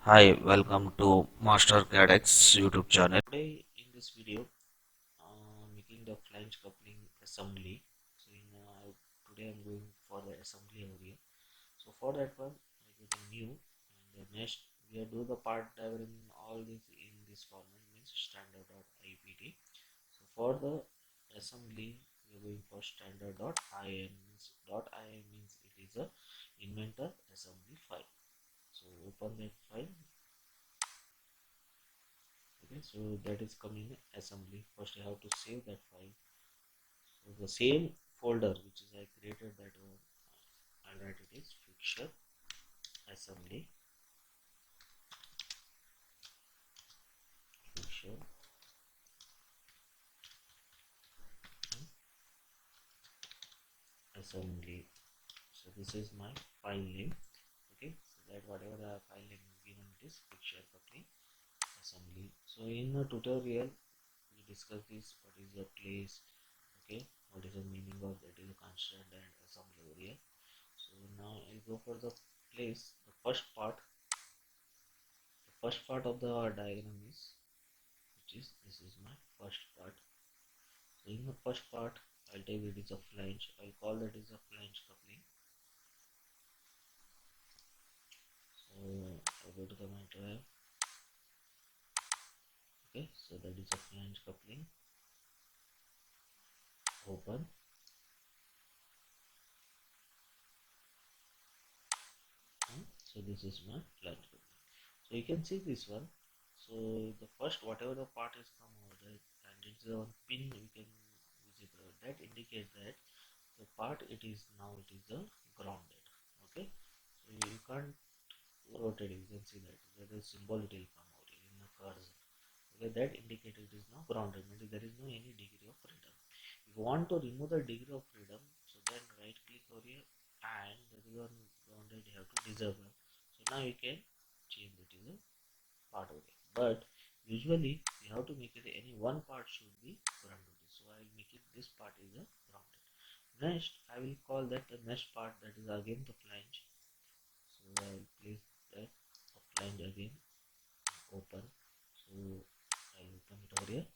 Hi, welcome to MasterCadx YouTube channel. Today in this video, making the flange coupling assembly. Today I'm going for the assembly area. So for that one, I go to new, and the next we do the part diagram in all this in this format means standard.ipt. So for the assembly, we are going for standard.im means it is a Inventor assembly file. So open that file. Okay, so that is coming assembly. First you have to save that file. So the same folder which is I created that one, I'll write it is fixture assembly, fixture assembly. So this is my file name. Okay, so that whatever the file name is given, it is fixture coupling assembly. So in the tutorial we discuss this, what is the place, okay, what is the meaning of that is a constant and assembly area. So now I'll go for the place. The first part of the diagram is, which is this is my first part. So in the first part, I'll take it is a flange. I'll call that is a flange coupling. So I'll go to the my drive. Okay, so that is a flange coupling. Open. So this is my flange coupling. So you can see this one. So the first whatever the part has come over there, and it's a pin you can visible that indicate that the part it is now it is a grounded. Okay, so you can't rotate it. You can see that there is symbol it will come out in the cursor. Okay, that indicator it is now grounded, means there is no any degree of freedom. If you want to remove the degree of freedom, so then right click over here, and there is one grounded you have to disable. So now you can change it is a part over here. But usually you have to make it any one part should be grounded. So I will make it this part is a grounded. Next I will call that the next part, that is again the flange. So I will place that a flange again, open. So I will open it over here.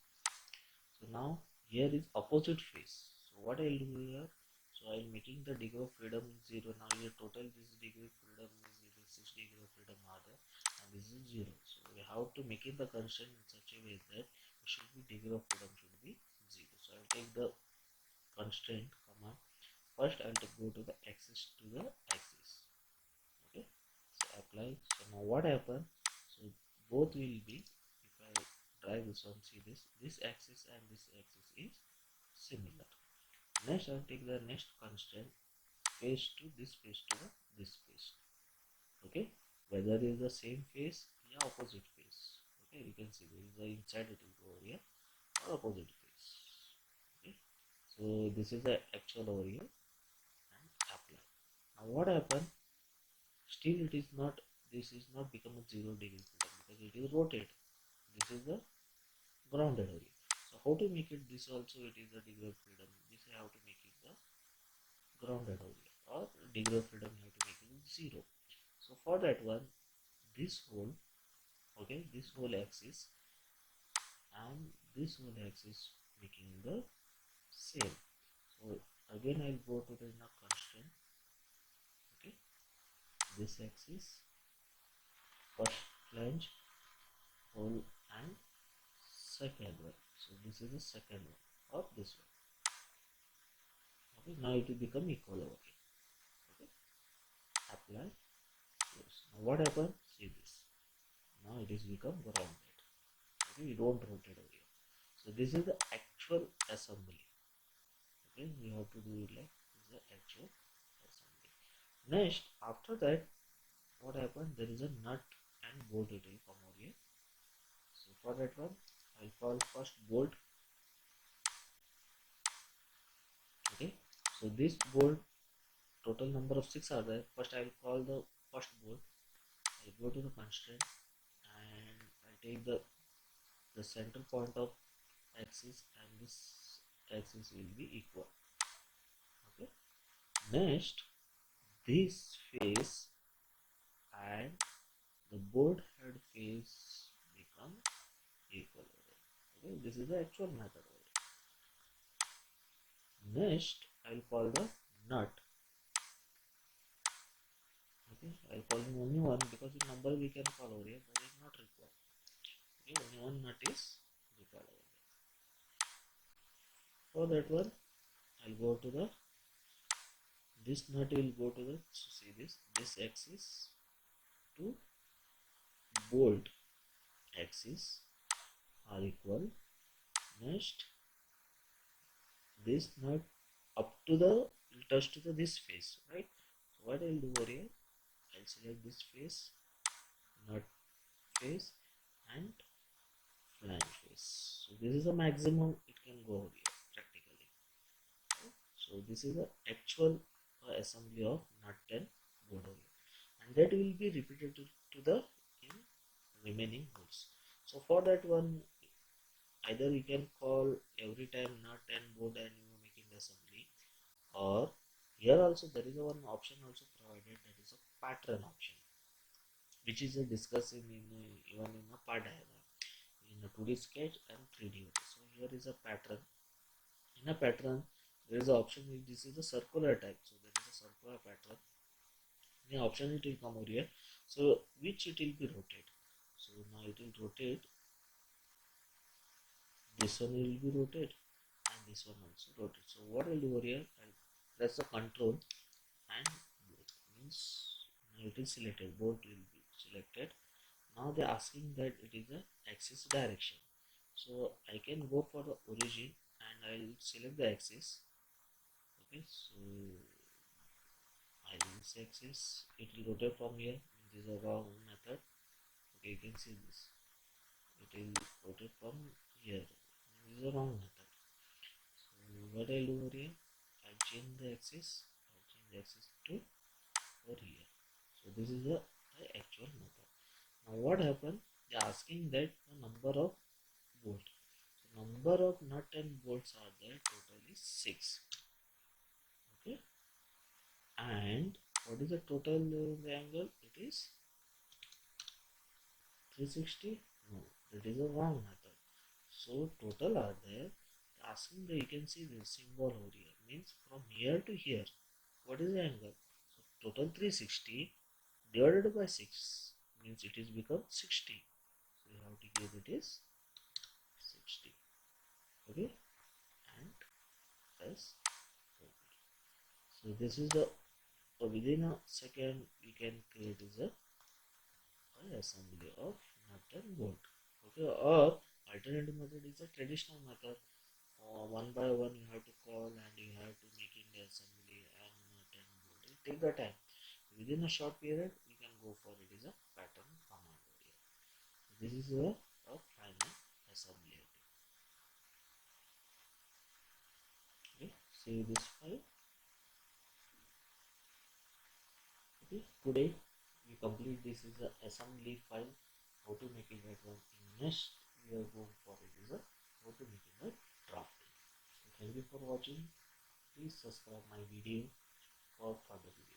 So now here is opposite face. So what I will do here, so I am making the degree of freedom 0. Now here total this degree of freedom is 6 degree of freedom are there, and this is 0. So we have to make it the constraint in such a way that it should be degree of freedom should be 0. So I will take the constraint command. First I will go to the axis Okay, so apply. So now what happen, so both will be, if I drive this one, see this axis and this axis is similar. Next I'll take the next constraint, face to this face to this face. Okay, whether it is the same face or opposite face. Okay, you can see there is the inside it will go over here or opposite face. Okay, so this is the actual over here, and apply. Now what happen, still it is not, this is not become a 0 degree freedom because it is rotated. This is the grounded area. So how to make it this also it is a degree of freedom, this I have to make it the grounded area, or degree of freedom you have to make it 0. So for that one, this whole, okay, this whole axis and this whole axis making the same. So again I'll go to the constraint. Okay, this axis, first flange, whole, and second one. So this is the second one of this one. Okay, now it will become equal over here. Okay, apply, close. Now what happened, see this, now it is become grounded. Okay, you don't rotate over here. So this is the actual assembly. Okay, you have to do it like this is the actual assembly. Next after that, what happened, there is a nut and bolt it will come over here. So for that one I'll call first bolt. Okay, so this bolt total number of 6 are there. First I will call the first bolt. I go to the constraint and I take the center point of axis, and this axis will be equal. Okay, next this face and the board head face become equal. Okay, this is the actual method. Next, I'll call the nut. Okay, I'll call in only one because the number we can call over here, but it's not required. Okay, only one nut is required over here. For that one, I'll go to the this nut will go to the see this axis to bolt axis are equal. Next, this nut up to the will touch to the this face, right? So what I'll do over here, I'll select this face, nut face, and flange face. So this is the maximum it can go over here practically. Okay? So this is the actual assembly of nut and board over here, and that will be repeated to the in remaining boards. So for that one, either you can call every time nut and board and you are making the assembly, or here also there is a one option also provided, that is a pattern option, which is discussed in even in a part diagram in a 2D sketch and 3D. So here is a pattern. In a pattern there is an option which this is a circular type, so there is a circular pattern. The option it will come over here, so which it will be rotate. So now it will rotate, this one will be rotate and this one also rotate. So what I'll do over here, I'll press the control and both, means now it is selected, both will be selected. Now they are asking that it is the axis direction, so I can go for the origin and I'll select the axis. Okay, so I will this axis, it will rotate from here. This is a wrong method. Okay, you can see this, it will rotate from here. This is a wrong method. So what I'll do over here, I'll change the axis, to over here. So this is the actual method. Now what happened, they are asking that the number of bolts. So number of nut and bolts are there, total is 6. Okay, and what is the total angle? It is 360. No, that is a wrong method. So total are there, asking that you can see the symbol over here, means from here to here what is the angle. So total 360 divided by 6 means it is become 60. So you have to give it is 60. Okay, and press OK. So this is the within a second we can create is a assembly of nut and bolt. Okay, or alternative method is a traditional method. One by one you have to call and you have to making the assembly and nut and bolt. It take the time. Within a short period we can go for it is a pattern command over here. This is a final assembly. Okay, save this file. Okay, today we complete this is a assembly file, how to make it that one. In next we are going for it is a how to make it a drafting. So thank you for watching. Please subscribe my video for further videos.